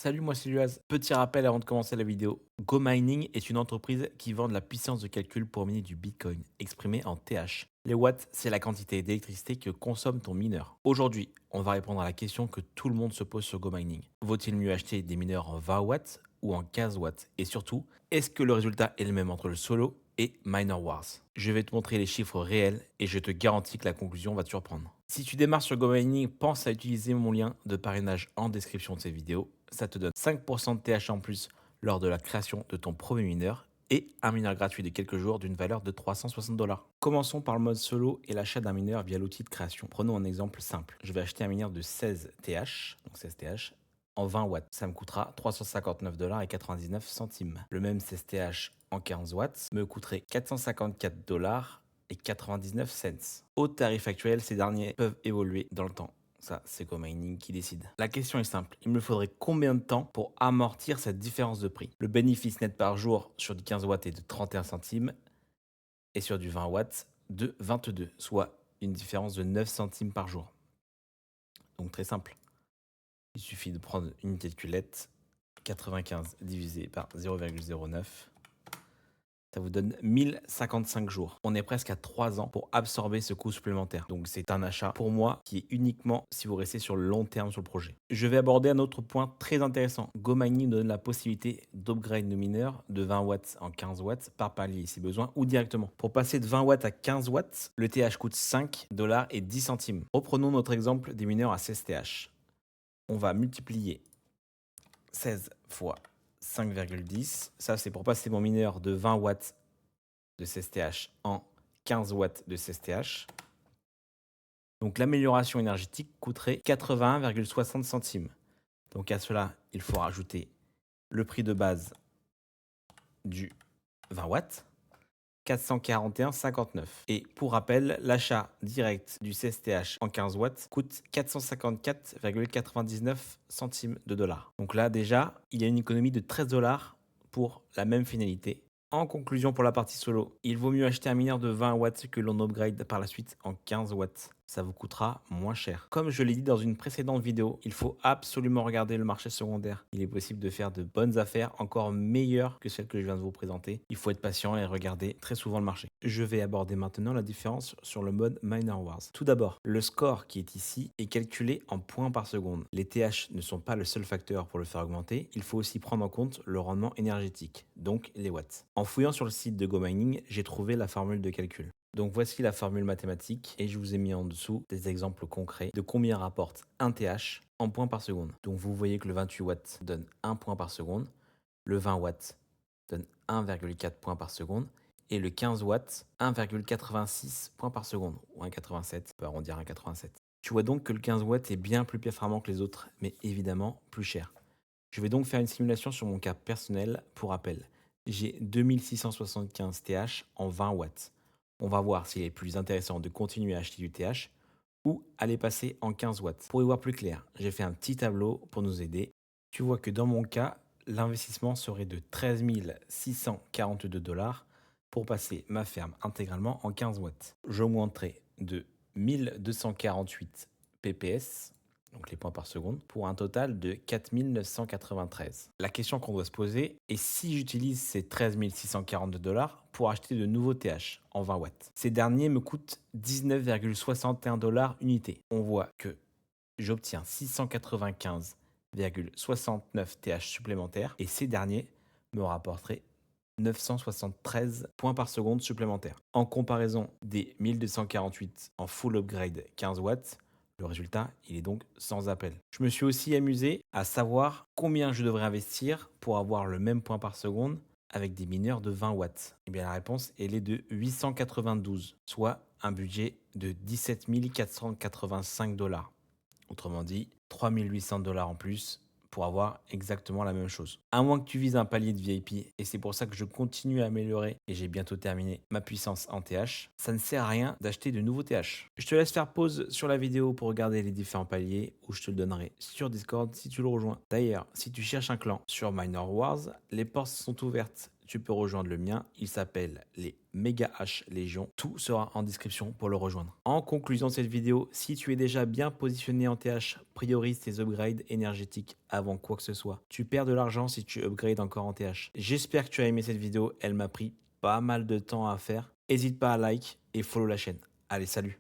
Salut, moi c'est Luaz. Petit rappel avant de commencer la vidéo. GoMining est une entreprise qui vend de la puissance de calcul pour miner du Bitcoin, exprimé en TH. Les watts, c'est la quantité d'électricité que consomme ton mineur. Aujourd'hui, on va répondre à la question que tout le monde se pose sur GoMining. Vaut-il mieux acheter des mineurs en 20 watts ou en 15 watts? Et surtout, est-ce que le résultat est le même entre le solo et Miner Wars? Je vais te montrer les chiffres réels et je te garantis que la conclusion va te surprendre. Si tu démarres sur GoMining, pense à utiliser mon lien de parrainage en description de cette vidéo. Ça te donne 5% de TH en plus lors de la création de ton premier mineur et un mineur gratuit de quelques jours d'une valeur de 360 $. Commençons par le mode solo et l'achat d'un mineur via l'outil de création. Prenons un exemple simple. Je vais acheter un mineur de 16 TH, donc 16 TH, en 20 watts. Ça me coûtera 359,99 $. Le même 16 TH en 15 watts me coûterait 454,99 $. Au tarif actuel, ces derniers peuvent évoluer dans le temps. Ça, c'est GoMining qui décide. La question est simple. Il me faudrait combien de temps pour amortir cette différence de prix? Le bénéfice net par jour sur du 15 watts est de 31 centimes et sur du 20 watts de 22, soit une différence de 9 centimes par jour. Donc très simple. Il suffit de prendre une calculette, 95 divisé par 0,09. Ça vous donne 1055 jours. On est presque à 3 ans pour absorber ce coût supplémentaire. Donc c'est un achat pour moi qui est uniquement si vous restez sur le long terme sur le projet. Je vais aborder un autre point très intéressant. GoMining nous donne la possibilité d'upgrade nos mineurs de 20 watts en 15 watts par palier si besoin ou directement. Pour passer de 20 watts à 15 watts, le TH coûte 5 $ et 10 centimes. Reprenons notre exemple des mineurs à 16 TH. On va multiplier 16 fois 5,10. Ça, c'est pour passer mon mineur de 20 watts de 16 TH en 15 watts de 16 TH. Donc l'amélioration énergétique coûterait 81,60 centimes. Donc à cela, il faut rajouter le prix de base du 20 watts, 441,59. Et pour rappel, l'achat direct du 16 TH en 15 watts coûte 454,99 centimes de dollars. Donc là déjà, il y a une économie de 13 $ pour la même finalité. En conclusion pour la partie solo, il vaut mieux acheter un mineur de 20 watts que l'on upgrade par la suite en 15 watts. Ça vous coûtera moins cher. Comme je l'ai dit dans une précédente vidéo, il faut absolument regarder le marché secondaire. Il est possible de faire de bonnes affaires encore meilleures que celles que je viens de vous présenter. Il faut être patient et regarder très souvent le marché. Je vais aborder maintenant la différence sur le mode Miner Wars. Tout d'abord, le score qui est ici est calculé en points par seconde. Les TH ne sont pas le seul facteur pour le faire augmenter. Il faut aussi prendre en compte le rendement énergétique, donc les watts. En fouillant sur le site de GoMining, j'ai trouvé la formule de calcul. Donc voici la formule mathématique et je vous ai mis en dessous des exemples concrets de combien rapporte un TH en points par seconde. Donc vous voyez que le 28 watts donne 1 point par seconde, le 20 watts donne 1,4 points par seconde et le 15 watts 1,86 points par seconde ou 1,87, on peut arrondir à 1,87. Tu vois donc que le 15 watts est bien plus performant que les autres, mais évidemment plus cher. Je vais donc faire une simulation sur mon cas personnel. Pour rappel, j'ai 2675 TH en 20 watts. On va voir s'il est plus intéressant de continuer à acheter du TH ou aller passer en 15 watts. Pour y voir plus clair, j'ai fait un petit tableau pour nous aider. Tu vois que dans mon cas, l'investissement serait de 13 642 $ pour passer ma ferme intégralement en 15 watts. J'augmenterai de 1248 ppс, donc les points par seconde, pour un total de 4993. La question qu'on doit se poser est si j'utilise ces 13 642 $ pour acheter de nouveaux TH en 20 watts. Ces derniers me coûtent 19,61 $ unité. On voit que j'obtiens 695,69 TH supplémentaires et ces derniers me rapporteraient 973 points par seconde supplémentaires. En comparaison des 1248 en full upgrade 15 watts, le résultat, il est donc sans appel. Je me suis aussi amusé à savoir combien je devrais investir pour avoir le même point par seconde avec des mineurs de 20 watts. Et bien la réponse, elle est de 892, soit un budget de 17 485 $. Autrement dit, 3 800 $ en plus pour avoir exactement la même chose. À moins que tu vises un palier de VIP, et c'est pour ça que je continue à améliorer, et j'ai bientôt terminé ma puissance en TH, ça ne sert à rien d'acheter de nouveaux TH. Je te laisse faire pause sur la vidéo pour regarder les différents paliers, ou je te le donnerai sur Discord si tu le rejoins. D'ailleurs, si tu cherches un clan sur Miner Wars, les portes sont ouvertes. tu peux rejoindre le mien. Il s'appelle les Mega H Légion. Tout sera en description pour le rejoindre. En conclusion de cette vidéo, si tu es déjà bien positionné en TH, priorise tes upgrades énergétiques avant quoi que ce soit. Tu perds de l'argent si tu upgrades encore en TH. J'espère que tu as aimé cette vidéo. Elle m'a pris pas mal de temps à faire. N'hésite pas à like et follow la chaîne. Allez, salut!